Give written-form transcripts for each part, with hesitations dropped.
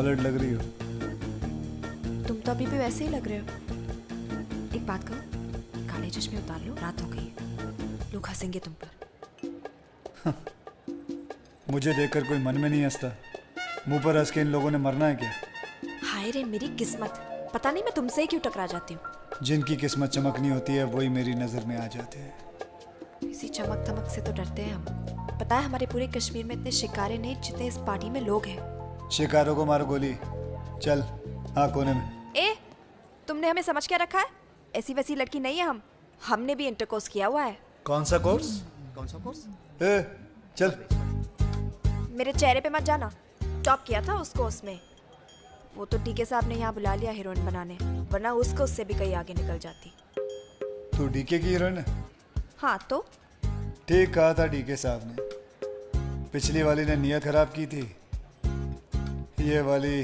Solid लग रही हो। तुम तो अभी भी वैसे ही लग रहे हो। एक बात कहो, काले चश्मे उतार लो, रात हो गई है, लोग हंसेंगे तुम पर। मुझे देखकर कोई मन में नहीं हंसता। मुंह पर हंस के इन लोगों ने मरना है क्या? हाय रे मेरी किस्मत, पता नहीं मैं तुमसे ही क्यों टकरा जाती हूँ। जिनकी किस्मत चमकनी होती है वही मेरी नजर में आ जाते हैं। इसी चमक धमक से तो डरते हैं हम। पता है हमारे पूरे कश्मीर में इतने शिकारे नहीं जितने इस पार्टी में लोग हैं। शिकारों को मारो गोली। चल हाँ कोने में। ए, तुमने हमें समझ क्या रखा है? ऐसी वैसी लड़की नहीं है हम। हमने भी इंटरकोर्स किया हुआ है। कौन सा कोर्स? ए चल। मेरे चेहरे पे मत जाना। टॉप किया था उस कोर्स में। वो तो डीके साहब ने यहाँ बुला लिया हीरोइन बनाने, वरना उसको उससे भी कहीं आगे निकल जाती। तू डीके की हीरोइन है? हाँ तो ठीक कहा था डीके साहब ने। पिछली वाली ने नीयत खराब की थी, ये वाली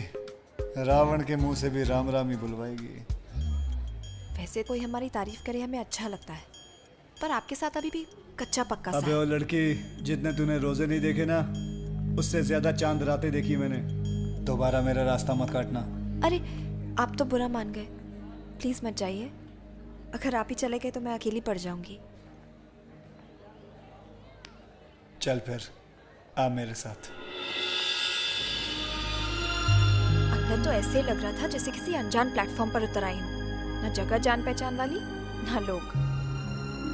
रावण के मुंह से भी राम राम ही बुलवाएगी। वैसे कोई हमारी तारीफ करे हमें अच्छा लगता है, पर आपके साथ अभी भी कच्चा पक्का सा अबे है। वो लड़की, जितने तूने रोजे नहीं देखे ना, उससे ज्यादा चांद रातें देखी मैंने। दोबारा मेरा रास्ता मत काटना। अरे आप तो बुरा मान गए, प्लीज मत जाइए। अगर आप ही चले गए तो मैं अकेली पड़ जाऊंगी। चल फिर आ मेरे साथ। अंदर तो ऐसे ही लग रहा था जैसे किसी अनजान प्लेटफॉर्म पर उतर आई हूँ। ना जगह जान पहचान वाली, ना लोग।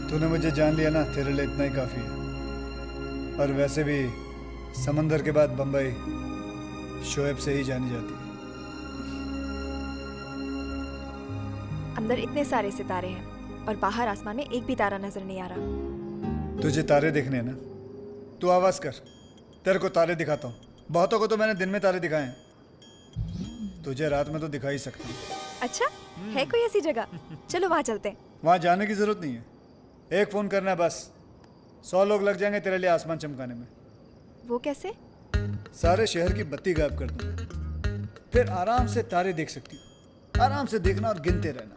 तूने मुझे जान लिया ना, तेरे लिए इतना ही काफी है। और वैसे भी समंदर के बाद बंबई शोएब से ही जानी जाती है। अंदर इतने सारे सितारे हैं और बाहर आसमान में एक भी तारा नजर नहीं आ रहा। तुझे तारे देखने हैं ना, तू आवाज कर, तेरे को तारे दिखाता हूँ। बहुतों को तो मैंने दिन में तारे दिखाए हैं, तुझे रात में तो दिखा ही सकता हूँ। अच्छा है कोई ऐसी जगह? चलो वहां चलते हैं। वहां जाने की जरूरत नहीं है, एक फोन करना है बस। 100 लोग लग जाएंगे तेरे लिए आसमान चमकाने में। वो कैसे? सारे शहर की बत्ती गायब कर दूंगा, फिर आराम से तारे देख सकती हो। आराम से देखना और गिनते रहना।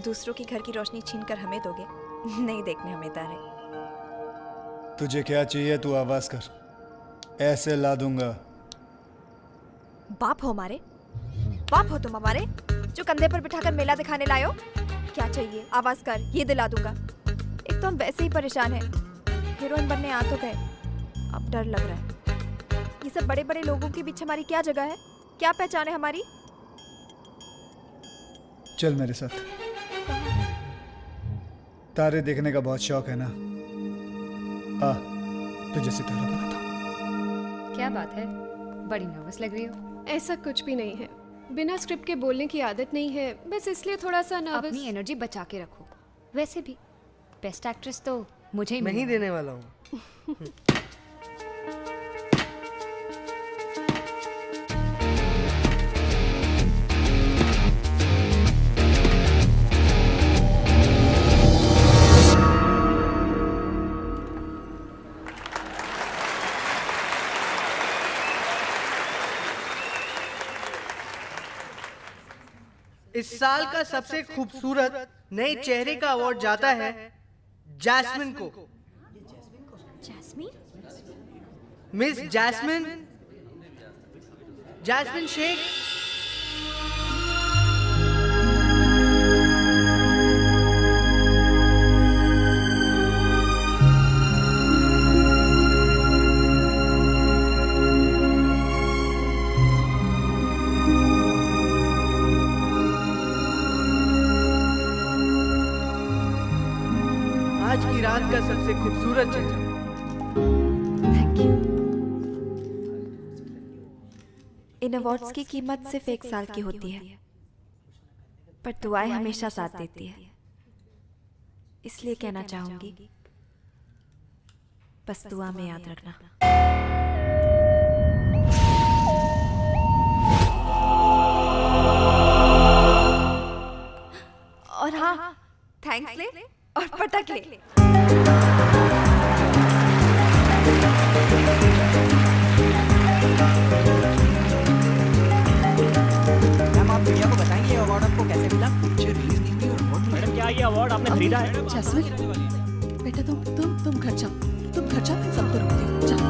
दूसरों की घर की रोशनी छीनकर हमें दोगे? नहीं देखने हमें तारे। तुझे क्या चाहिए तू आवाज कर, ऐसे ला दूंगा। बाप हो हमारे? बाप हो तुम हमारे, जो कंधे पर बिठाकर मेला दिखाने लाए हो? क्या चाहिए? आवाज कर, ये दिला दूंगा। एक तो हम वैसे ही परेशान हैं, हीरोइन बनने आ तो गए, अब डर लग रहा है। ये सब बड़े बड़े लोगों के बीच हमारी क्या जगह है? क्या पहचान है हमारी? चल मेरे साथ। तारे देखने का बहुत शौक है ना, आ तुझे सितारा बनाता हूं। क्या बात है, बड़ी नर्वस लग रही हो। ऐसा कुछ भी नहीं है, बिना स्क्रिप्ट के बोलने की आदत नहीं है, बस इसलिए थोड़ा सा नर्वस। अपनी एनर्जी बचा के रखो। वैसे भी बेस्ट एक्ट्रेस तो मुझे ही मैं ही मिलना। देने वाला हूँ। इस साल का सबसे खूबसूरत नए चेहरे का अवार्ड जाता है जैस्मिन को। Jasmine? Miss Jasmine, Jasmine Sheikh. आज की रात का सबसे खूबसूरत चेहरा। Thank you. इन अवार्ड्स की कीमत सिर्फ 1 साल की होती है, पर दुआएं हमेशा साथ देती है। इसलिए कहना चाहूंगी, बस दुआ में याद रखना। और हाँ, थैंक्स ले और पटक ले। मैम आप मीडिया को बताएंगे ये अवार्ड आपको कैसे मिला? मैडम क्या ये अवार्ड आपने खरीदा है? जैस्मिन, बेटा तुम घर जाओ, मैं सब तो रुकती हूँ। जाओ।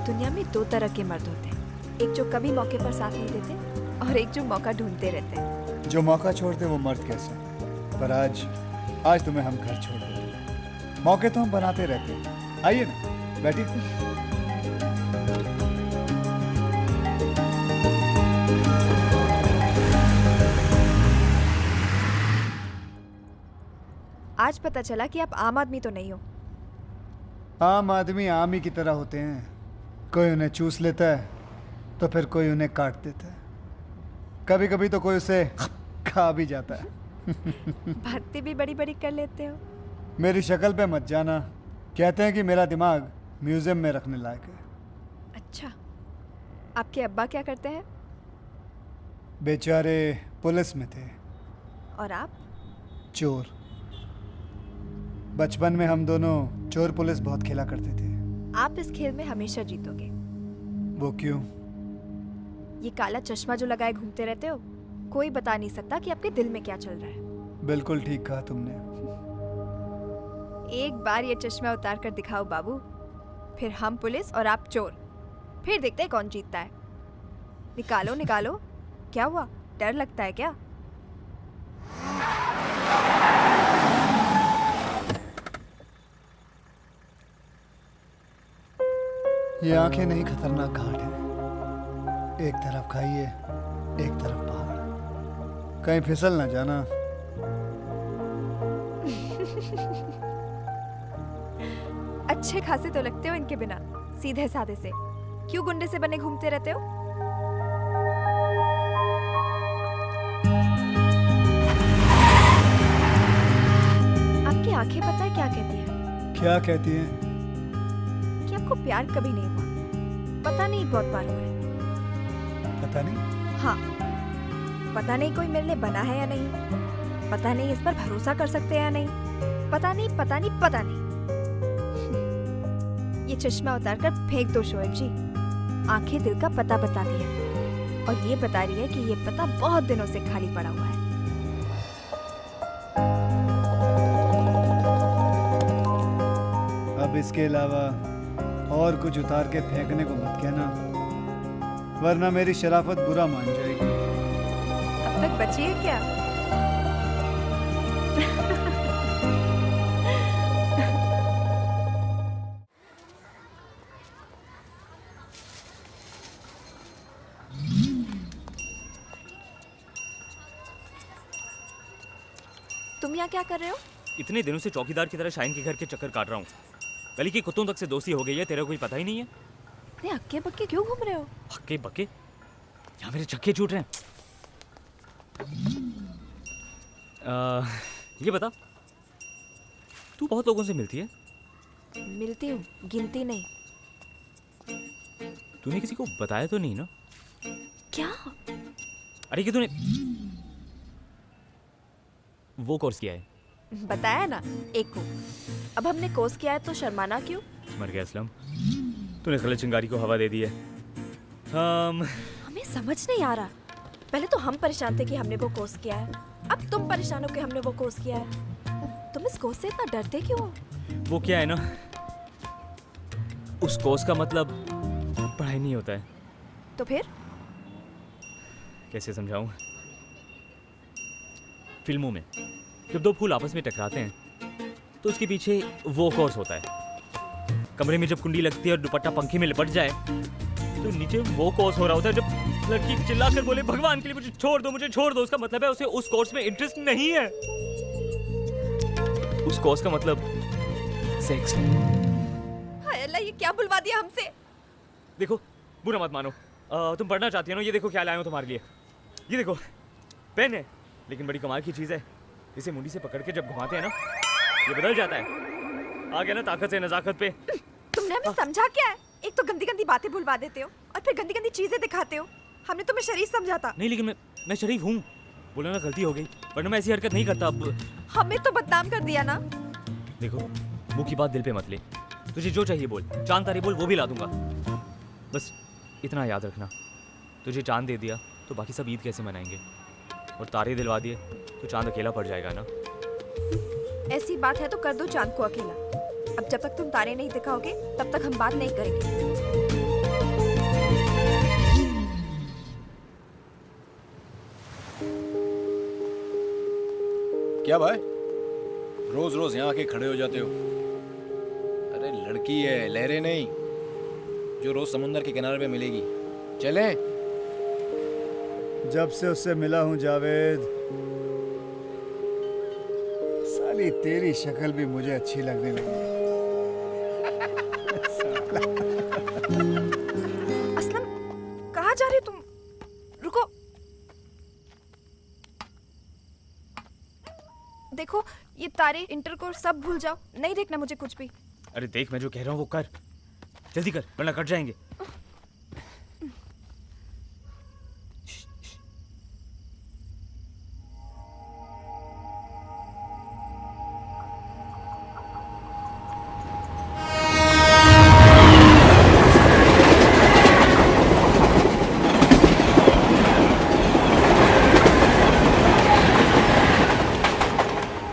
दुनिया में दो तरह के मर्द होते हैं, एक जो कभी मौके पर साथ नहीं देते और एक जो मौका ढूंढते रहते हैं। जो मौका छोड़ते वो मर्द कैसे, पर आज तुम्हें हम घर छोड़ देते। मौके तो हम बनाते रहते हैं। आइए ना, बैठिए। आज पता चला कि आप आम आदमी तो नहीं हो। आम आदमी आम ही की तरह होते हैं, कोई उन्हें चूस लेता है तो फिर कोई उन्हें काट देता है, कभी कभी तो कोई उसे खा भी जाता है। बातें भी बड़ी बड़ी कर लेते हो। मेरी शक्ल पे मत जाना, कहते हैं कि मेरा दिमाग म्यूजियम में रखने लायक है। अच्छा, आपके अब्बा क्या करते हैं? बेचारे पुलिस में थे। और आप? चोर। बचपन में हम दोनों चोर पुलिस बहुत खेला करते थे। आप इस खेल में हमेशा जीतोगे। वो क्यों? ये काला चश्मा जो लगाए घूमते रहते हो, कोई बता नहीं सकता कि आपके दिल में क्या चल रहा है। बिल्कुल ठीक कहा तुमने। एक बार ये चश्मा उतार कर दिखाओ बाबू, फिर हम पुलिस और आप चोर, फिर देखते हैं कौन जीतता है। निकालो निकालो। क्या हुआ, डर लगता है क्या? ये आंखें नहीं खतरनाक घाट है। एक तरफ खाइए, एक तरफ पहाड़, कहीं फिसल ना जाना। अच्छे खासे तो लगते हो इनके बिना, सीधे साधे से। क्यों गुंडे से बने घूमते रहते हो? आपकी आंखें पता है क्या कहती है? क्या कहती हैं? कि आपको प्यार कभी नहीं हुआ। पता नहीं बहुत बार हुआ है। पता नहीं। हाँ, पता नहीं कोई मिलने बना है या नहीं, पता नहीं इस पर भरोसा कर सकते हैं या नहीं, पता नहीं पता नहीं पता नहीं। ये चश्मा उतार कर फेंक दो शोएब जी। आंखें दिल का पता बताती है, और ये बता रही है कि ये पता बहुत दिनों से खाली पड़ा हुआ है। अब इसके अलावा और कुछ उतार के फेंकने को मत कहना, वरना मेरी शराफत बुरा मान जाएगी। अब तक बची है क्या? तुम यहाँ क्या कर रहे हो? इतने दिनों से चौकीदार की तरह शाइन के घर के चक्कर काट रहा हूँ। गली के कुत्तों तक से दोस्ती हो गई है, तेरा कोई पता ही नहीं है। इतने हक्के बक्के क्यों घूम रहे हो? हक्के बक्के? यहाँ मेरे चक्के छूट रहे हैं। ये बता, तू बहुत लोगों से मिलती है? मिलती हूँ, गिनती नहीं। तूने किसी को बताया तो नहीं ना? क्या? अरे कि तूने वो कोर्स किया है? बताया ना, एक को। अब हमने कोर्स किया है तो शर्माना क्यों? मर गया असलम, तूने खलत चिंगारी को हवा दे दी है। हमें समझ नहीं आ रहा। पहले तो हम परेशान थे कि हमने वो कोर्स किया है, अब तुम परेशान हो कि हमने वो कोर्स किया है। तुम इस कोर्स से इतना डरते क्यों हो? वो क्या है ना, उस कोर्स का मतलब पढ़ाई नहीं होता है। तो फिर? कैसे समझाऊं? फिल्मों में जब दो फूल आपस में टकराते हैं तो उसके पीछे वो कोर्स होता है। कमरे में जब कुंडी लगती है और दुपट्टा पंखे में लिपट जाए तो नीचे वो कोर्स हो रहा होता है। जब लड़की चिल्लाकर बोले भगवान के लिए मुझे छोड़ दो, मुझे छोड़ दो, उसका मतलब है उसे उस कोर्स में इंटरेस्ट नहीं है। उस कोर्स का मतलब सेक्स। हाय अल्लाह, ये क्या बुलवा दिया हमसे? देखो, बुरा मत मानो, तुम पढ़ना चाहती हो ना? ये देखो क्या लाया हूं तुम्हारे लिए। ये देखो, पेन है, लेकिन बड़ी कमाल की चीज़ है। इसे मुंडी से पकड़ के जब घुमाते हैं ना, ये बदल जाता है। आ गया ना ताकत से नजाकत पे। तुमने हमें समझा क्या है? एक तो गंदी गंदी बातें बुलवा देते हो और फिर गंदी गंदी चीजें दिखाते हो। हमने तुम्हें शरीफ समझा था। नहीं, लेकिन मैं शरीफ हूँ। बोलो ना, गलती हो गई, वरना मैं ऐसी हरकत नहीं करता। अब हमें तो बदनाम कर दिया ना। देखो, मुंह की बात दिल पे मत ले। तुझे जो चाहिए बोल, चांद तारे बोल, वो भी ला दूंगा। बस इतना याद रखना, तुझे चांद दे दिया तो बाकी सब ईद कैसे मनाएंगे, और तारे दिलवा दिए तो चांद अकेला पड़ जाएगा ना। ऐसी बात है तो कर दो चांद को अकेला। अब जब तक तुम तारे नहीं दिखाओगे तब तक हम बात नहीं करेंगे। क्या भाई, रोज रोज यहाँ आके खड़े हो जाते हो? अरे लड़की है, लहरें नहीं, जो रोज समुंदर के किनारे पे मिलेगी। चलें? जब से उससे मिला हूं जावेद, साली तेरी शक्ल भी मुझे अच्छी लगने लगी। असलम, कहाँ जा रहे हो तुम? रुको। देखो ये तारे, इंटरकोर्स सब भूल जाओ, नहीं देखना मुझे कुछ भी। अरे देख, मैं जो कह रहा हूँ वो कर, जल्दी कर वरना कट जाएंगे।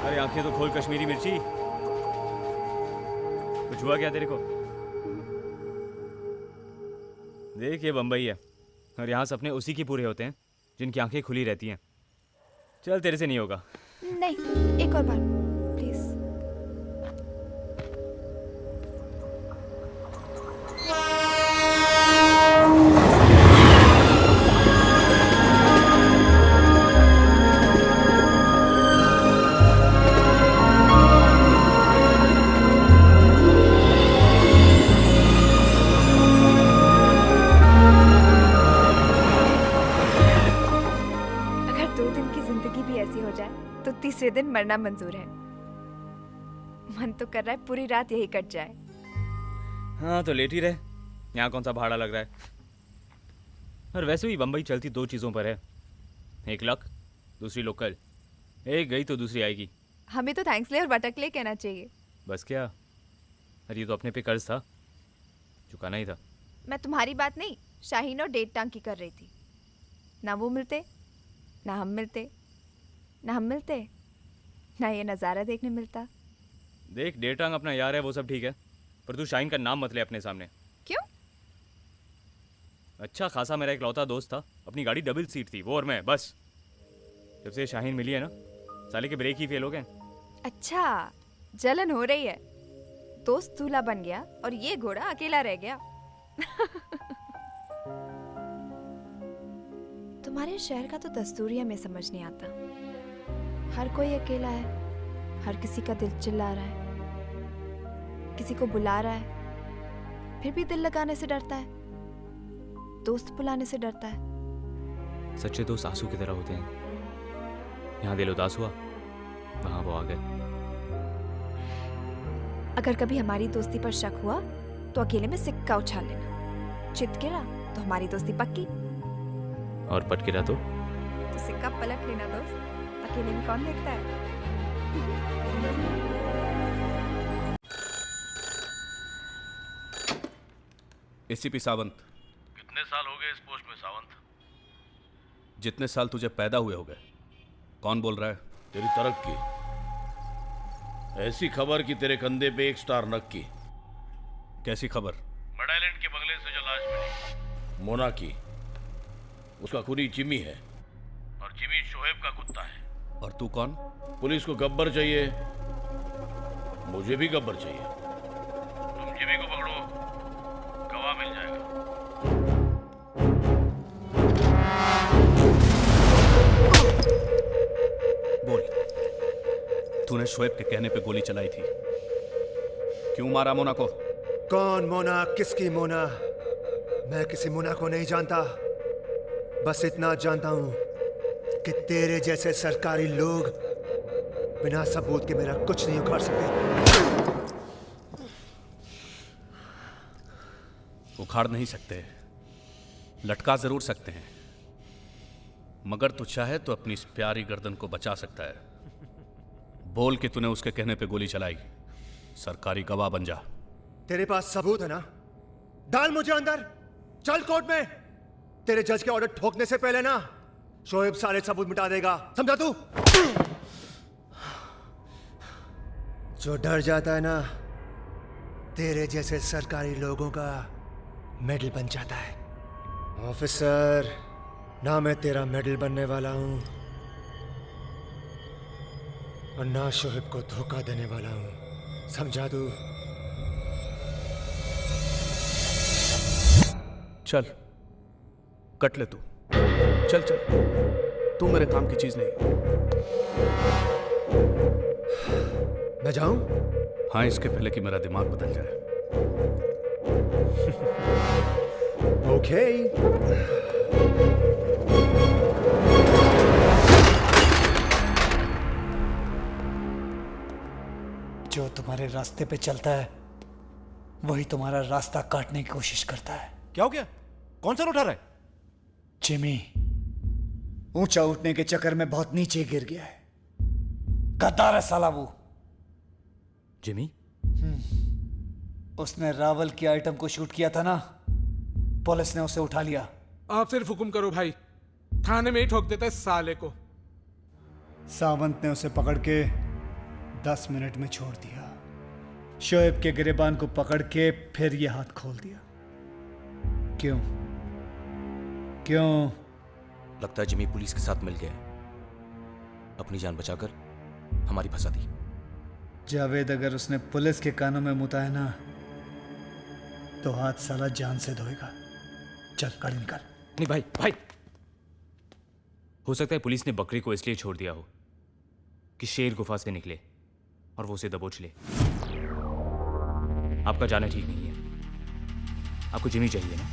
अरे आंखें तो खोल कश्मीरी मिर्ची, कुछ हुआ क्या तेरे को? देख ये बम्बई है और यहाँ सपने उसी के पूरे होते हैं जिनकी आंखें खुली रहती हैं। चल तेरे से नहीं होगा। नहीं, एक और बार प्लीज। अगर 2 दिन की जिंदगी भी ऐसी हो जाए तो तीसरे दिन मरना मंजूर है। मन तो कर रहा है पूरी रात यही कट जाए। हाँ तो लेट ही रहे, यहाँ कौन सा भाड़ा लग रहा है। और वैसे भी बम्बई चलती 2 चीज़ों पर है, एक लक, दूसरी लोकल। एक गई तो दूसरी आएगी। हमें तो थैंक्स ले और बटकले कहना चाहिए। बस क्या, अरे ये तो अपने पे कर्ज था, चुकाना ही था। मैं तुम्हारी बात नहीं, शाहीन और डेट टांग की कर रही थी। ना वो मिलते, ना हम मिलते, ना हम मिलते, ना ये नज़ारा देखने मिलता। देख डेटांग अपना यार है, वो सब ठीक है, पर तू शाहीन का नाम मत ले अपने सामने। क्यों? अच्छा खासा मेरा इकलौता दोस्त था, अपनी गाड़ी डबल सीट थी, वो और मैं, बस। जब से शाहीन मिली है ना, साले के ब्रेक ही फेल हो गए। अच्छा, जलन हो रही है। दोस्त दूल्हा बन गया और ये घोड़ा अकेला रह गया। तुम्हारे शहर का तो दस्तूर ही हमें समझ नहीं आता। हर कोई अकेला है, हर किसी का दिल चिल्ला रहा है, किसी को बुला रहा है, फिर भी दिल लगाने से डरता है, दोस्त बुलाने से डरता है। सच्चे दोस्त आंसू की तरह होते हैं, यहाँ दिल उदास हुआ, वहाँ वो आ गए। अगर कभी हमारी दोस्ती पर शक हुआ तो अकेले में सिक्का उछाल लेना, चित गिरा तो हमारी दोस्ती पक्की, और पट गिरा तो सिक्का पलट लेना दोस्त, अकेले में कौन देखता है। एसीपी सावंत। कितने साल हो गए इस पोस्ट में सावंत? जितने साल तुझे पैदा हुए हो गए। कौन बोल रहा है? तेरी तरक्की, ऐसी खबर कि तेरे कंधे पे एक स्टार नक की। कैसी खबर? मड आइलैंड के बगले से जो लाश मिली, मोना की, उसका खूनी जिमी है और जिमी शोएब का कुत्ता है। और तू कौन? पुलिस को गब्बर चाहिए, मुझे भी गब्बर चाहिए। तुम जिमी को पकड़ो, गवाह मिल जाएगा। बोल, तूने शोएब के कहने पे गोली चलाई थी, क्यों मारा मोना को? कौन मोना, किसकी मोना? मैं किसी मोना को नहीं जानता। बस इतना जानता हूं कि तेरे जैसे सरकारी लोग बिना सबूत के मेरा कुछ नहीं उखाड़ सकते। उखाड़ नहीं सकते, लटका जरूर सकते हैं, मगर तू चाहे तो अपनी इस प्यारी गर्दन को बचा सकता है। बोल कि तूने उसके कहने पे गोली चलाई, सरकारी गवाह बन जा। तेरे पास सबूत है ना? डाल मुझे अंदर, चल कोर्ट में। तेरे जज के ऑर्डर ठोकने से पहले ना शोएब सारे सबूत मिटा देगा, समझा तू? जो डर जाता है ना, तेरे जैसे सरकारी लोगों का मेडल बन जाता है। ऑफिसर, ना मैं तेरा मेडल बनने वाला हूं, और ना शोएब को धोखा देने वाला हूं, समझा तू? चल कट ले तू, चल चल, तू मेरे काम की चीज नहीं। मैं जाऊं? हाँ, इसके पहले कि मेरा दिमाग बदल जाए। ओके। जो तुम्हारे रास्ते पे चलता है वही तुम्हारा रास्ता काटने की कोशिश करता है। क्या हो गया? कौन सा उठा रहा है? जिमी ऊंचा उठने के चक्कर में बहुत नीचे गिर गया है। गद्दार है साला वो। जिमी? उसने रावल की आइटम को शूट किया था ना, पुलिस ने उसे उठा लिया। आप सिर्फ हुक्म करो भाई, थाने में ही ठोक देता है साले को। सावंत ने उसे पकड़ के 10 मिनट में छोड़ दिया। शोएब के गिरेबान को पकड़ के फिर ये हाथ खोल दिया। क्यों? क्यों? लगता है जिमी पुलिस के साथ मिल गए, अपनी जान बचाकर हमारी फंसा दी। जावेद अगर उसने पुलिस के कानों में मुताया ना तो हाथ साला जान से धोएगा। चल गाड़ी निकाल। नहीं भाई, भाई हो सकता है पुलिस ने बकरी को इसलिए छोड़ दिया हो कि शेर गुफा से निकले और वो उसे दबोच ले। आपका जाना ठीक नहीं है। आपको जिमी चाहिए ना?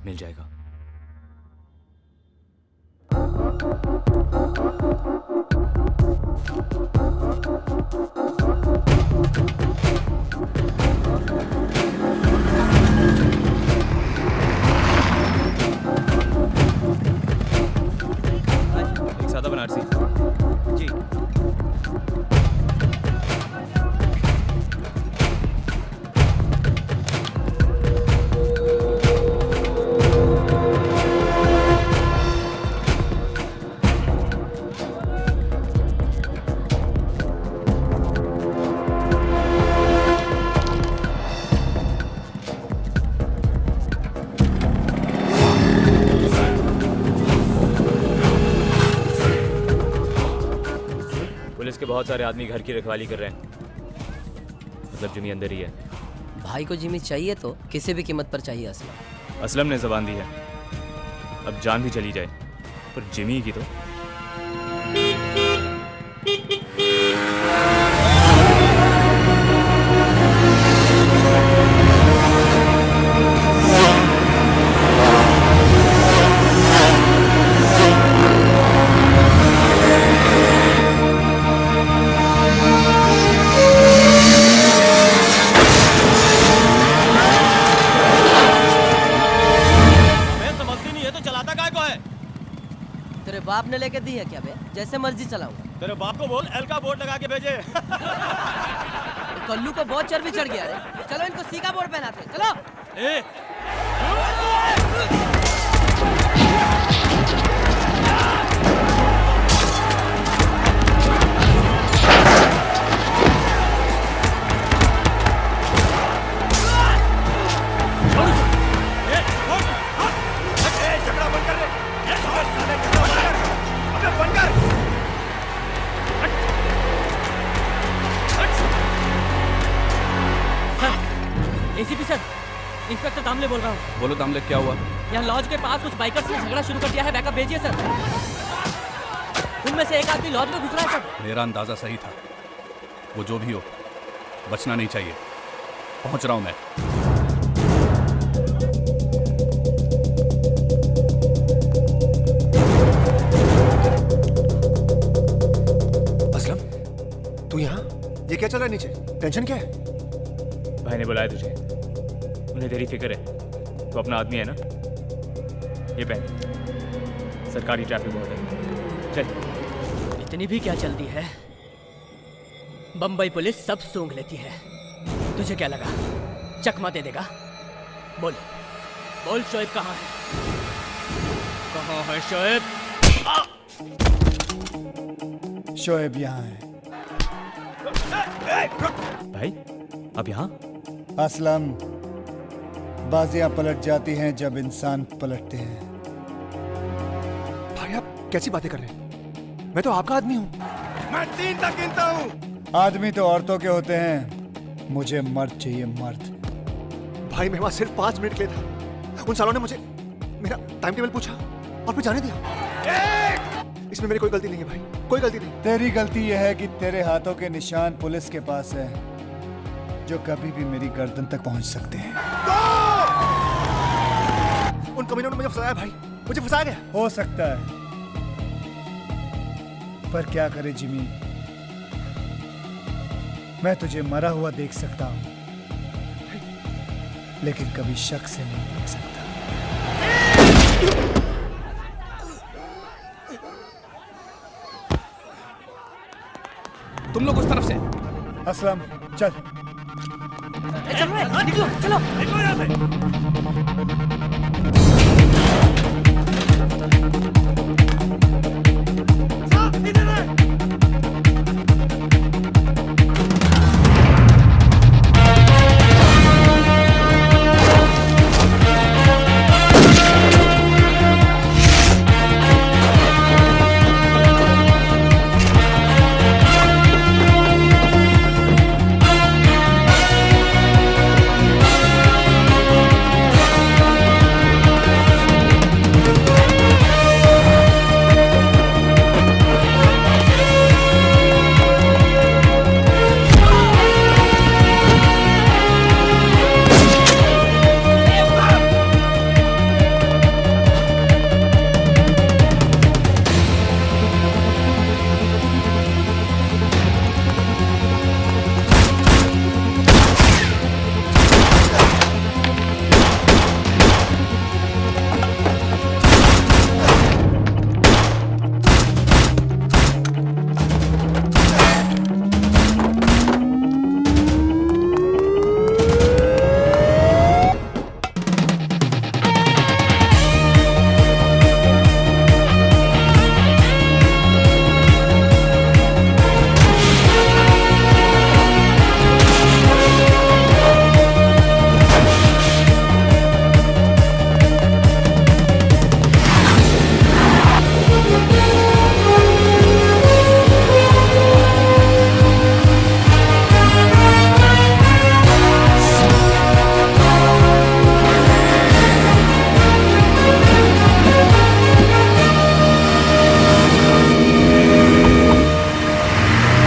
मिल जाएगा। एक सादा बनारसी जी। पुलिस के बहुत सारे आदमी घर की रखवाली कर रहे हैं, मतलब जिमी अंदर ही है। भाई को जिमी चाहिए तो किसी भी कीमत पर चाहिए असलम। असलम ने जबान दी है, अब जान भी चली जाए पर जिमी की तो। तेरे बाप ने लेके दी है क्या बे? जैसे मर्जी चलाऊंगा। तेरे बाप को बोल एल का बोर्ड लगा के भेजे। कल्लू को बहुत चर्बी चढ़ गया रे। चलो इनको सीका बोर्ड पहनाते हैं, चलो। एसीपी सर, इंस्पेक्टर दामले बोल रहा हूँ। बोलो दामले, क्या हुआ? यहाँ लॉज के पास कुछ बाइकर्स ने झगड़ा शुरू कर दिया है, बैकअप भेजिए सर। उनमें से एक आदमी लॉज में घुस रहा है सर। मेरा अंदाजा सही था, वो जो भी हो बचना नहीं चाहिए। पहुंच रहा हूं मैं। असलम, तू यहाँ? ये क्या चल रहा है नीचे? टेंशन क्या है? भाई ने बुलाया तुझे, उन्हें तेरी फिक्र है। तो अपना आदमी है ना, ये पहन। सरकारी ट्रैफिक बहुत है, चल। इतनी भी क्या चलती है, बम्बई पुलिस सब सूंघ लेती है। तुझे क्या लगा चकमा दे देगा? बोल बोल, शोएब कहाँ है? कहाँ है शोएब? शोएब यहाँ है। भाई अब यहाँ? असलम, बाजियां पलट जाती हैं जब इंसान पलटते हैं। भाई आप कैसी बातें कर रहे हैं? मैं तो आपका आदमी हूँ। मैं 3 तक गिनता हूँ। आदमी तो औरतों के होते हैं, मुझे मर्द चाहिए, मर्द। भाई मैं वहां सिर्फ 5 मिनट के लिए था। उन सालों ने मुझे मेरा टाइम टेबल पूछा और फिर जाने दिया। इसमें मेरी कोई गलती नहीं है भाई, कोई गलती नहीं। तेरी गलती यह है कि तेरे हाथों के निशान पुलिस के पास है, जो कभी भी मेरी गर्दन तक पहुंच सकते हैं। उन कमीनों ने मुझे फंसाया भाई, मुझे फंसा गया। हो सकता है, पर क्या करे जिमी, मैं तुझे मरा हुआ देख सकता हूं, लेकिन कभी शक से नहीं देख सकता। तुम लोग उस तरफ से। असलम चल। चलो निकलो, चलो।